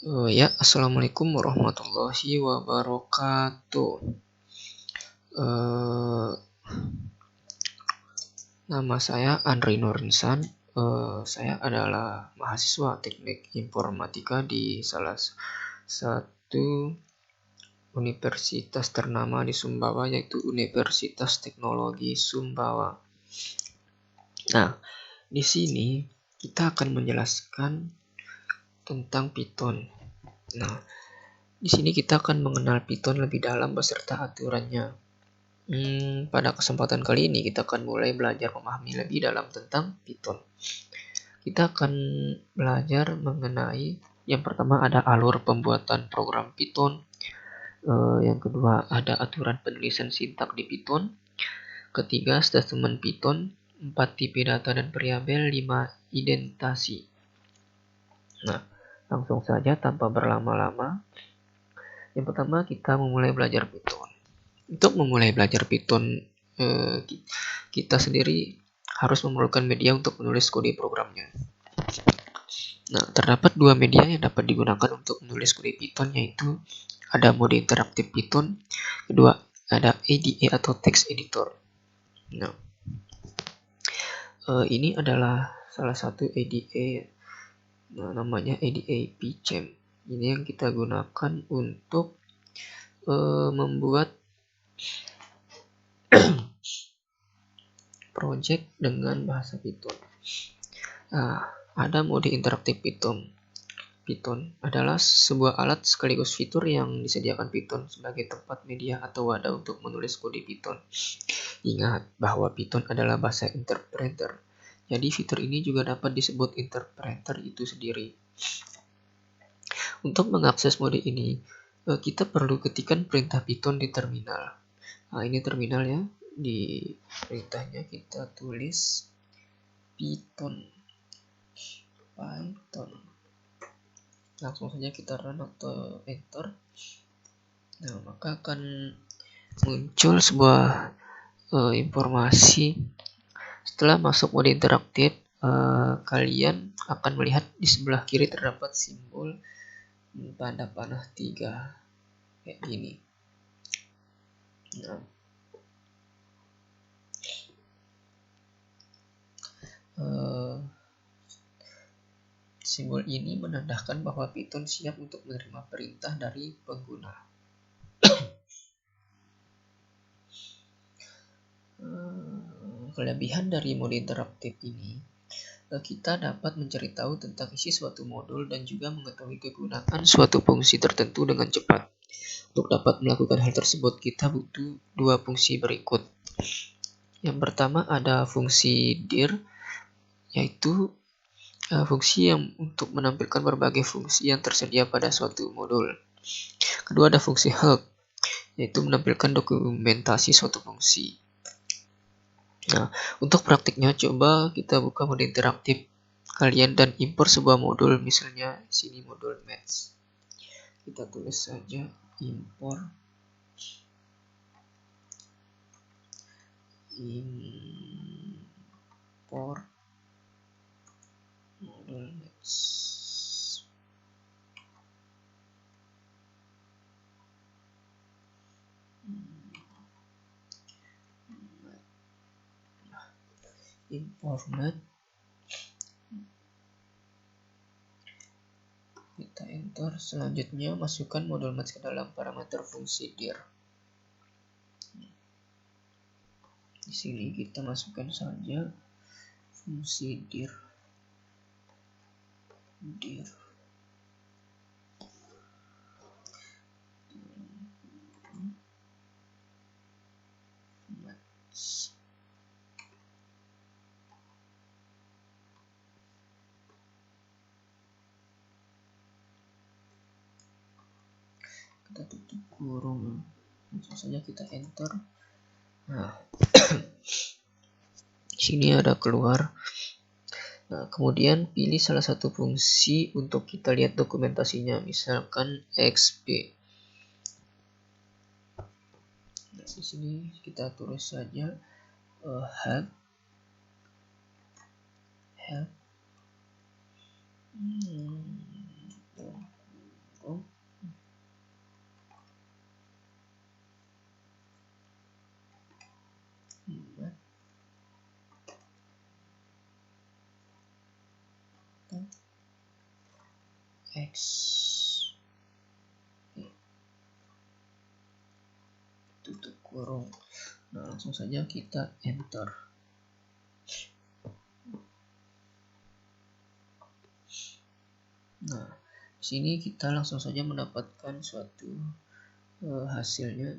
Assalamualaikum warahmatullahi wabarakatuh. Eh, Nama saya Andri Nurinsan. Saya adalah mahasiswa Teknik Informatika di salah satu universitas ternama di Sumbawa, yaitu Universitas Teknologi Sumbawa. Nah, di sini kita akan menjelaskan tentang Python. Nah, di sini kita akan mengenal Python lebih dalam beserta aturannya. Pada kesempatan kali ini kita akan mulai belajar memahami lebih dalam tentang Python. Kita akan belajar mengenai yang pertama ada alur pembuatan program Python. Yang kedua ada aturan penulisan sintak di Python. Ketiga statement Python. 4 tipe data dan variabel. 5 identasi. Nah, langsung saja tanpa berlama-lama. Yang pertama kita memulai belajar Python. Untuk memulai belajar Python, kita sendiri harus memerlukan media untuk menulis kode programnya. Nah, terdapat dua media yang dapat digunakan untuk menulis kode Python, yaitu ada mode interaktif Python, kedua ada IDE atau text editor. Nah, ini adalah salah satu IDE, namanya IDE PyCharm. Ini yang kita gunakan untuk membuat project dengan bahasa Python. Ada mode interaktif Python. Python adalah sebuah alat sekaligus fitur yang disediakan Python sebagai tempat media atau wadah untuk menulis kode Python. Ingat bahwa Python adalah bahasa interpreter. Jadi fitur ini juga dapat disebut interpreter itu sendiri. Untuk mengakses mode ini, kita perlu ketikkan perintah Python di terminal. Nah, ini terminal ya. Di perintahnya kita tulis Python. Langsung saja kita run atau enter. Nah, maka akan muncul sebuah informasi. Setelah masuk mode interaktif, kalian akan melihat di sebelah kiri terdapat simbol tanda panah 3 kayak gini. Nah, simbol ini menandakan bahwa Python siap untuk menerima perintah dari pengguna. Kelebihan dari mode interaktif ini, kita dapat mencari tahu tentang isi suatu modul dan juga mengetahui kegunaan suatu fungsi tertentu dengan cepat. Untuk dapat melakukan hal tersebut, kita butuh dua fungsi berikut. Yang pertama ada fungsi dir, yaitu fungsi yang untuk menampilkan berbagai fungsi yang tersedia pada suatu modul. Kedua ada fungsi help, yaitu menampilkan dokumentasi suatu fungsi. Nah, untuk praktiknya coba kita buka mode interaktif kalian dan import sebuah modul, misalnya sini modul maths. Kita tulis saja import modul maths. Import math. Kita enter. Selanjutnya masukkan modul maths ke dalam parameter fungsi dir. Di sini kita masukkan saja fungsi dir. Maths. Kita tutup kurung. Langsung saja kita enter. Nah, sini ada keluar. Nah, kemudian pilih salah satu fungsi untuk kita lihat dokumentasinya, misalkan xp. Nah, di sini kita tulis saja help. X. Tutup kurung. Nah, langsung saja kita enter. Nah, di sini kita langsung saja mendapatkan suatu hasilnya.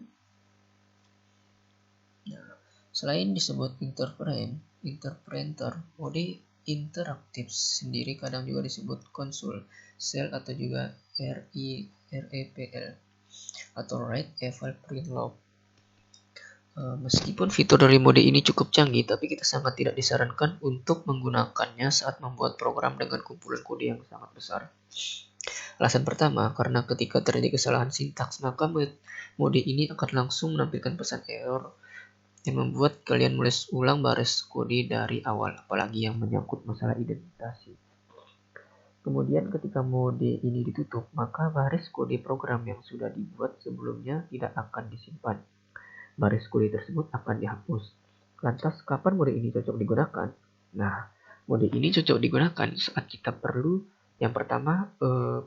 Nah, selain disebut interpreter, mode interaktif sendiri kadang juga disebut konsul, shell atau juga REPL atau write, eval, print, log. Meskipun fitur dari mode ini cukup canggih, tapi kita sangat tidak disarankan untuk menggunakannya saat membuat program dengan kumpulan kode yang sangat besar. Alasan pertama, karena ketika terjadi kesalahan sintaks, maka mode ini akan langsung menampilkan pesan error yang membuat kalian menulis ulang baris kode dari awal, apalagi yang menyangkut masalah identifikasi. Kemudian ketika mode ini ditutup, maka baris kode program yang sudah dibuat sebelumnya tidak akan disimpan. Baris kode tersebut akan dihapus. Lantas, kapan mode ini cocok digunakan? Nah, mode ini cocok digunakan saat kita perlu yang pertama,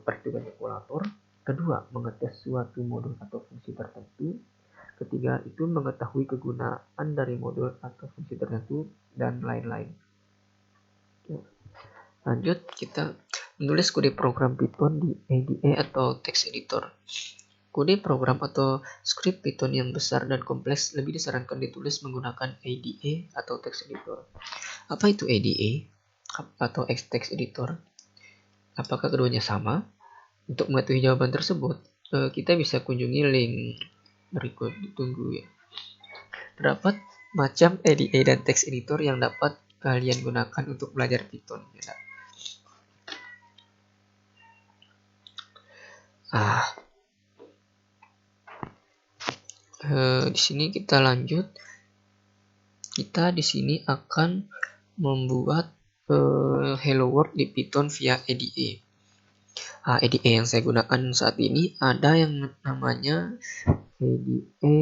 perhitungan kalkulator. Kedua, mengetes suatu modul atau fungsi tertentu. Ketiga, itu mengetahui kegunaan dari modul atau fungsi tertentu, dan lain-lain. Lanjut, kita menulis kode program Python di IDE atau text editor. Kode program atau script Python yang besar dan kompleks lebih disarankan ditulis menggunakan IDE atau text editor. Apa itu IDE atau text editor? Apakah keduanya sama? Untuk mengetahui jawaban tersebut, kita bisa kunjungi link berikut. Ditunggu ya. Terdapat macam IDE dan text editor yang dapat kalian gunakan untuk belajar Python. Di sini kita lanjut. Kita di sini akan membuat hello world di Python via IDE. IDE yang saya gunakan saat ini ada yang namanya IDE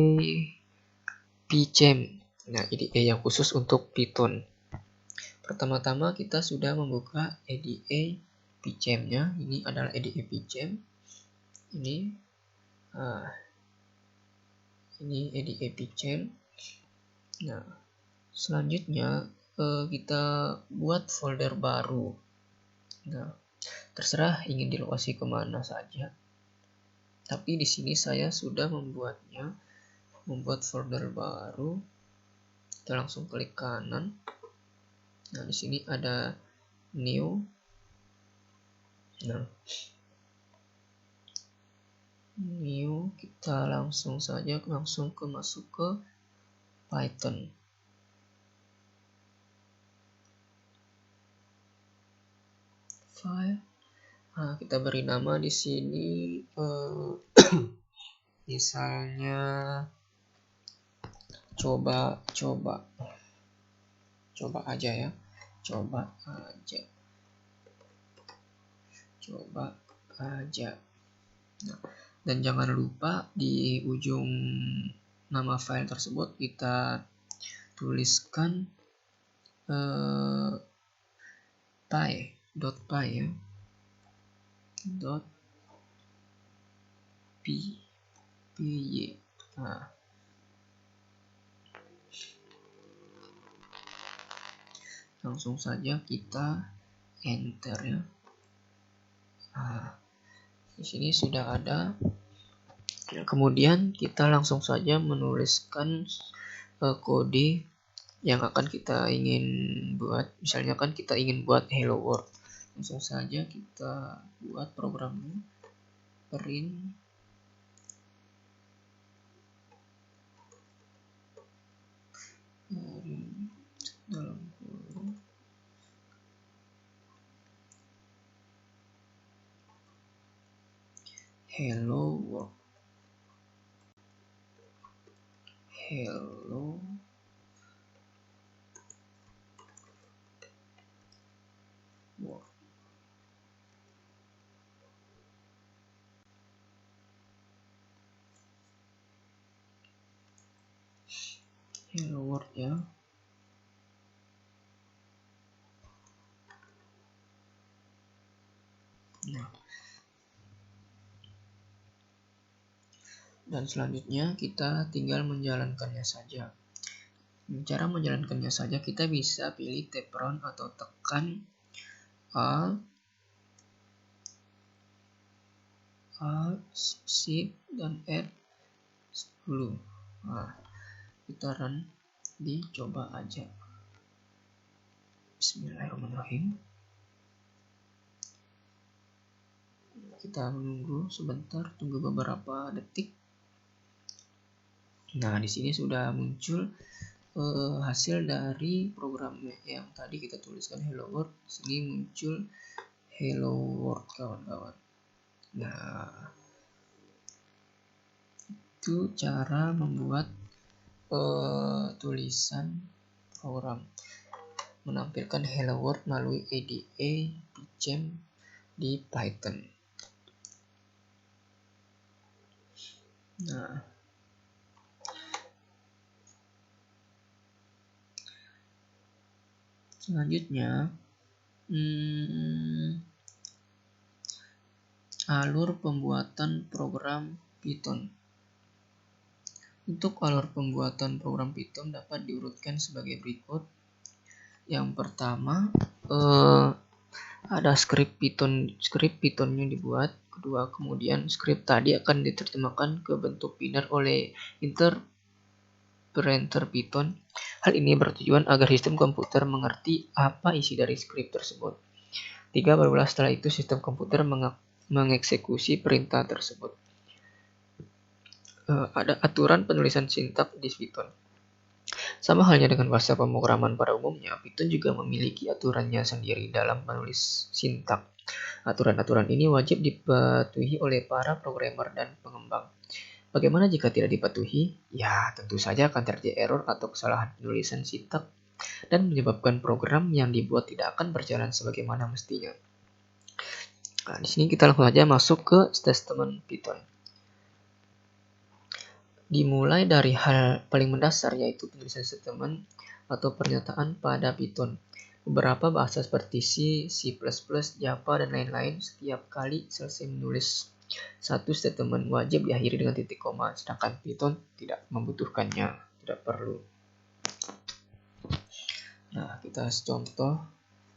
PyCharm. Nah, IDE yang khusus untuk Python. Pertama-tama kita sudah membuka IDE PyCharm-nya. Ini adalah IDE PyCharm. Ini IDE PyCharm. Nah, selanjutnya kita buat folder baru. Nah, terserah ingin dilokasi kemana saja. Tapi di sini saya sudah membuat folder baru. Kita langsung klik kanan. Nah, di sini ada new. Nah, new, kita langsung masuk ke Python. File. Nah, kita beri nama di sini misalnya coba aja ya. Coba aja. Nah, dan jangan lupa di ujung nama file tersebut kita tuliskan .py ya. .py. Nah, langsung saja kita enter ya. Nah, di sini sudah ada. Kemudian kita langsung saja menuliskan kode yang akan kita ingin buat. Misalnya kan kita ingin buat hello world. Langsung saja kita buat programnya. Print dalam kurung hello world. Hello world. Hello world ya. Nah, Dan selanjutnya kita tinggal menjalankannya saja. Cara menjalankannya saja kita bisa pilih tab round atau tekan Alt, Shift, dan F10. Nah, kita run, dicoba aja. Bismillahirrahmanirrahim. Kita menunggu sebentar, tunggu beberapa detik. Nah, di sini sudah muncul hasil dari program yang tadi kita tuliskan hello world. Di sini muncul hello world, kawan-kawan. Nah, itu cara membuat tulisan program menampilkan hello world melalui IDE Pygame di Python. Nah, selanjutnya alur pembuatan program Python. Untuk alur pembuatan program Python dapat diurutkan sebagai berikut. Yang pertama, ada skrip Pythonnya dibuat. Kedua, kemudian skrip tadi akan diterjemahkan ke bentuk binar oleh interpreter Python. Hal ini bertujuan agar sistem komputer mengerti apa isi dari skrip tersebut. 3. Barulah setelah itu sistem komputer mengeksekusi perintah tersebut. Ada aturan penulisan sintak di Python. Sama halnya dengan bahasa pemrograman pada umumnya, Python juga memiliki aturannya sendiri dalam menulis sintak. Aturan-aturan ini wajib dipatuhi oleh para programmer dan pengembang. Bagaimana jika tidak dipatuhi? Ya, tentu saja akan terjadi error atau kesalahan penulisan sintak dan menyebabkan program yang dibuat tidak akan berjalan sebagaimana mestinya. Nah, di sini kita langsung saja masuk ke statement Python. Dimulai dari hal paling mendasar, yaitu penulisan statement atau pernyataan pada Python. Beberapa bahasa seperti C, C++, Java, dan lain-lain setiap kali selesai menulis satu statement wajib diakhiri dengan titik koma, sedangkan Python tidak membutuhkannya, tidak perlu. Nah, kita contoh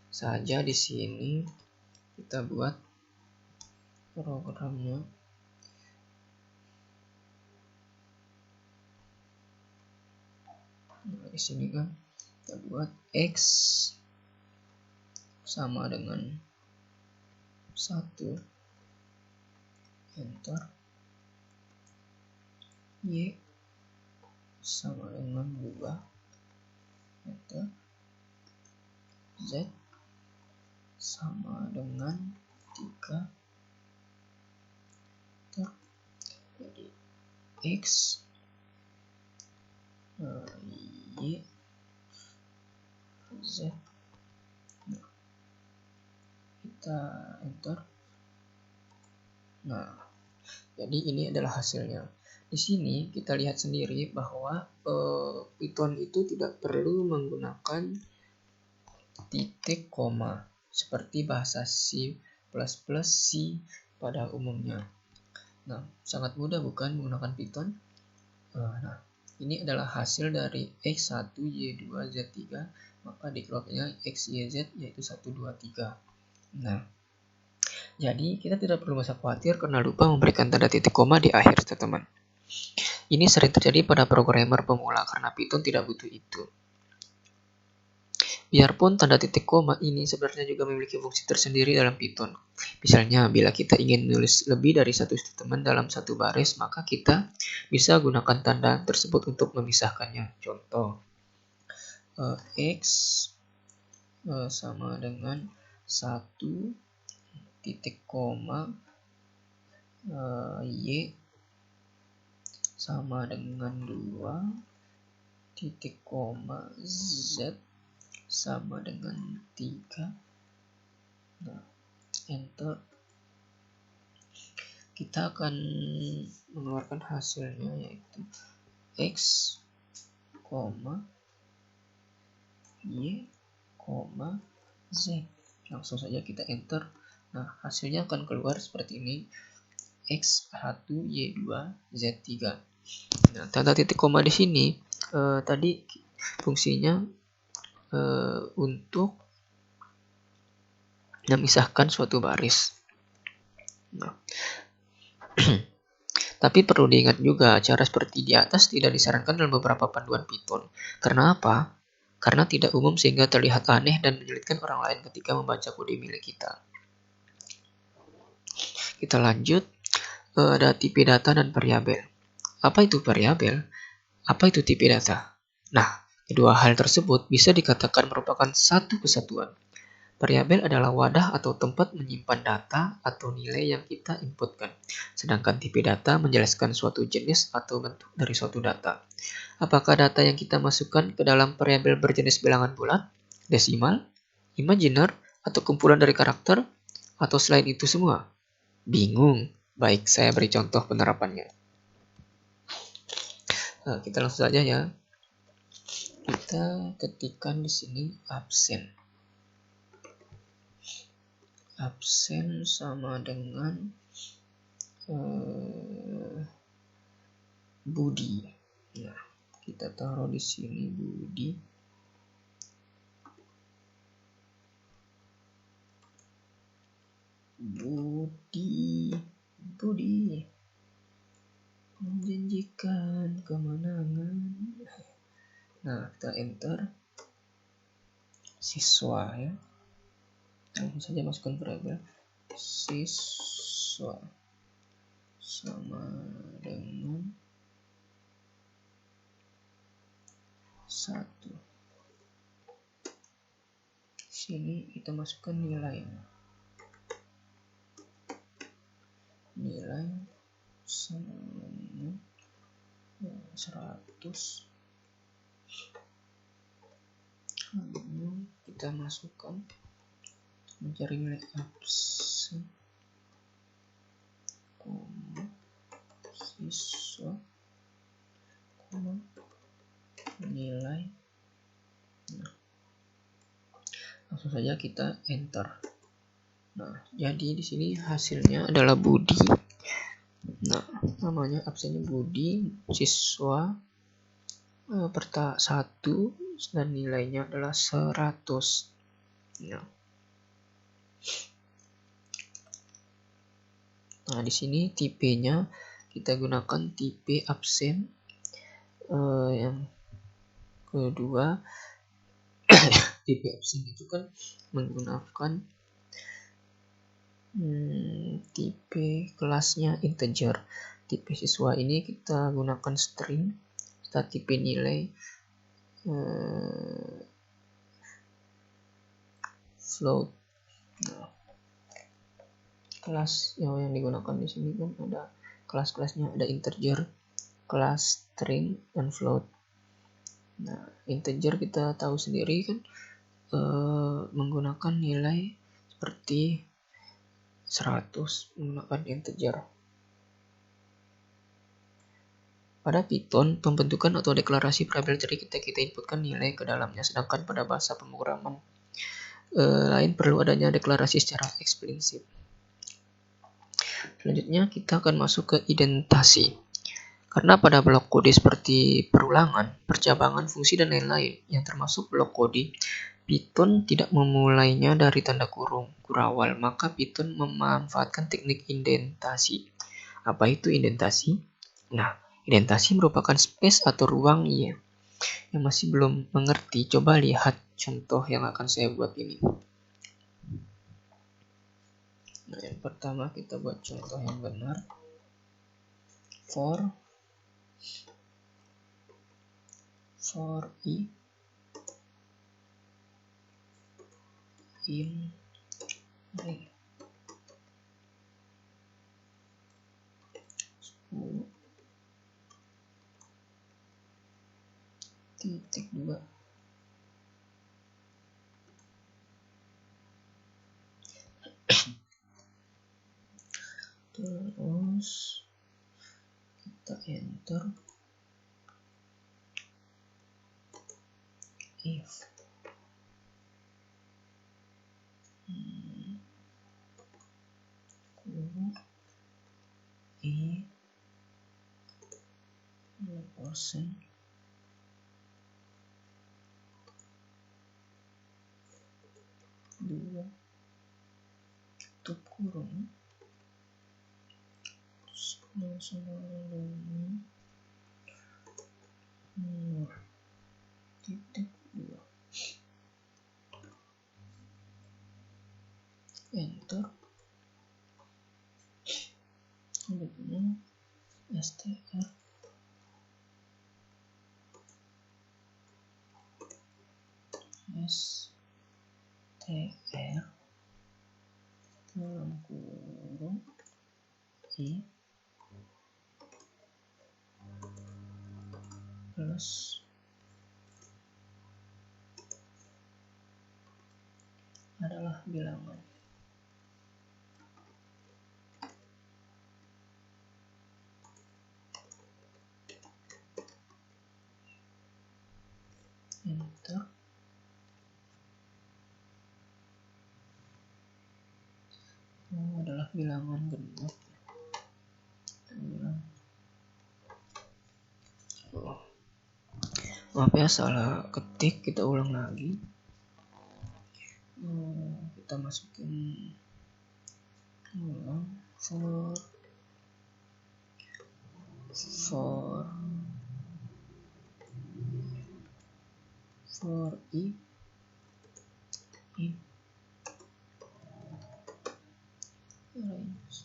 saja di sini. Kita buat programnya. Nah, di sini kan kita buat X sama dengan 1, enter. Y sama dengan 2, enter. Z sama dengan 3, enter. Jadi X, Y, Z. Nah, kita enter. Nah, jadi ini adalah hasilnya. Di sini kita lihat sendiri bahwa Python itu tidak perlu menggunakan titik koma seperti bahasa C++, C pada umumnya. Nah, sangat mudah bukan menggunakan Python? Nah, ini adalah hasil dari X1, Y2, Z3, maka dikeluarkannya X, Y, Z yaitu 1, 2, 3. Nah, jadi kita tidak perlu merasa khawatir karena lupa memberikan tanda titik koma di akhir statement. Ini sering terjadi pada programmer pemula karena Python tidak butuh itu. Biarpun tanda titik koma ini sebenarnya juga memiliki fungsi tersendiri dalam Python. Misalnya, bila kita ingin menulis lebih dari satu statement dalam satu baris, maka kita bisa gunakan tanda tersebut untuk memisahkannya. Contoh, X sama dengan 1, titik koma, Y sama dengan 2, titik koma, Z sama dengan 3. Nah, enter. Kita akan mengeluarkan hasilnya, yaitu X, Y, Z. Langsung saja kita enter. Nah, hasilnya akan keluar seperti ini. X1, Y2, Z3. Nah, tanda titik koma di sini tadi fungsinya untuk memisahkan suatu baris. Nah, tapi perlu diingat juga, cara seperti di atas tidak disarankan dalam beberapa panduan Python. Karena apa? Karena tidak umum sehingga terlihat aneh dan menyulitkan orang lain ketika membaca kode milik kita. Kita lanjut, ada tipe data dan variabel. Apa itu variabel? Apa itu tipe data? Nah, kedua hal tersebut bisa dikatakan merupakan satu kesatuan. Variabel adalah wadah atau tempat menyimpan data atau nilai yang kita inputkan. Sedangkan tipe data menjelaskan suatu jenis atau bentuk dari suatu data. Apakah data yang kita masukkan ke dalam variabel berjenis bilangan bulat, desimal, imaginer, atau kumpulan dari karakter, atau selain itu semua? Bingung? Baik, saya beri contoh penerapannya. Nah, kita langsung saja ya. Kita ketikkan di sini absen. Absen sama dengan Budi. Nah, kita taruh di sini Budi. Budi menjanjikan kemenangan. Nah, kita enter siswa ya. Langsung saja masukkan variabel siswa sama dengan 1. Sini kita masukkan nilai sama dengan 100. Lalu kita masukkan mencari nilai absen, siswa, nilai. Nah, langsung saja kita enter. Nah, jadi di sini hasilnya adalah Budi. Nah, namanya absennya Budi, siswa 1 dan nilainya adalah 100. Nah, di sini tipenya kita gunakan tipe absen. Yang kedua, tipe absen itu kan menggunakan tipe kelasnya integer. Tipe siswa ini kita gunakan string. Kita tipe nilai float. Nah, kelas yang digunakan di sini kan ada kelas-kelasnya, ada integer, kelas string, dan float. Nah, integer kita tahu sendiri kan menggunakan nilai seperti 100 menggunakan integer. Pada Python, pembentukan atau deklarasi variabel jadi kita inputkan nilai ke dalamnya, sedangkan pada bahasa pemrograman lain perlu adanya deklarasi secara eksplisit. Selanjutnya kita akan masuk ke identasi. Karena pada blok kode seperti perulangan, percabangan, fungsi, dan lain-lain yang termasuk blok kode, Python tidak memulainya dari tanda kurung kurawal, maka Python memanfaatkan teknik indentasi. Apa itu indentasi? Nah, indentasi merupakan space atau ruang yang masih belum mengerti. Coba lihat contoh yang akan saya buat ini. Nah, yang pertama kita buat contoh yang benar. For i in ring 10 titik 2. Terus kita enter if persen 2 tutup kurung sama dengan 0,2 enter. Selanjutnya str dalam kurung i plus adalah bilangan. Enter. Adalah bilangan genap. Maaf ya, salah ketik, kita ulang lagi. Kita masukin ulang for i in range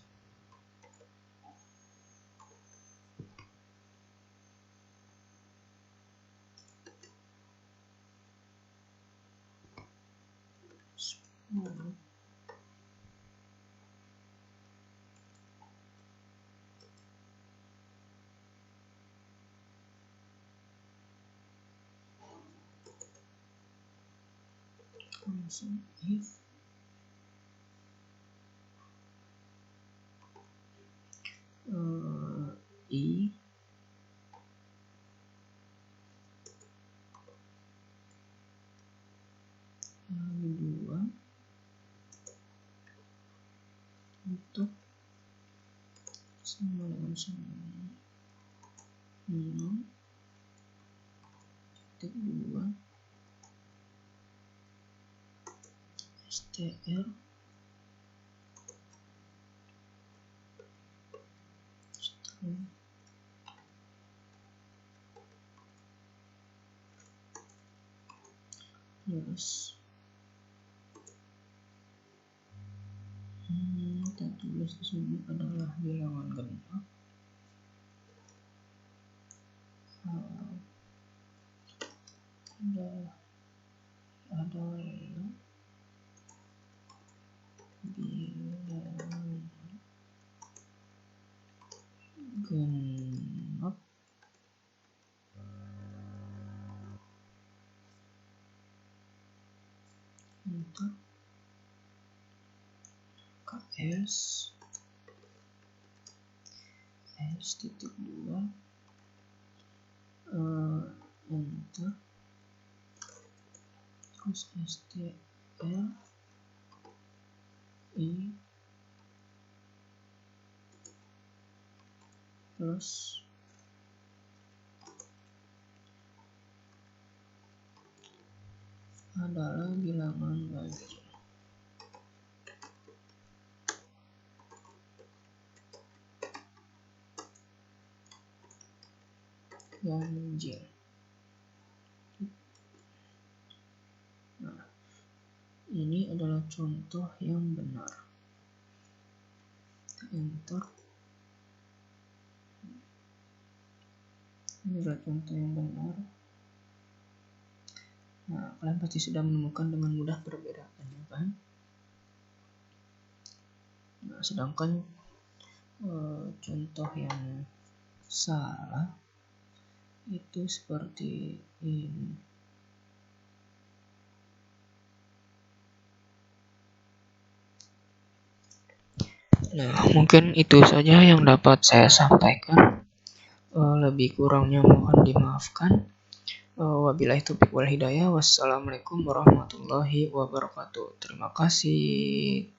langsung if i kali 2 untuk sama dengan 0,2 str plus kita tulis di sini adalah bilangan genap adalah bilangan genap untuk ks titik 2 enter terus str i plus adalah bilangan ganjil. Nah, ini adalah contoh yang benar. Enter. Ini adalah contoh yang benar. Nah, kalian pasti sudah menemukan dengan mudah perbedaannya, kan? Nah, sedangkan contoh yang salah itu seperti ini. Nah, mungkin itu saja yang dapat saya sampaikan. Lebih kurangnya mohon dimaafkan. Wabillahi taufiq wal hidayah. Wassalamualaikum warahmatullahi wabarakatuh. Terima kasih.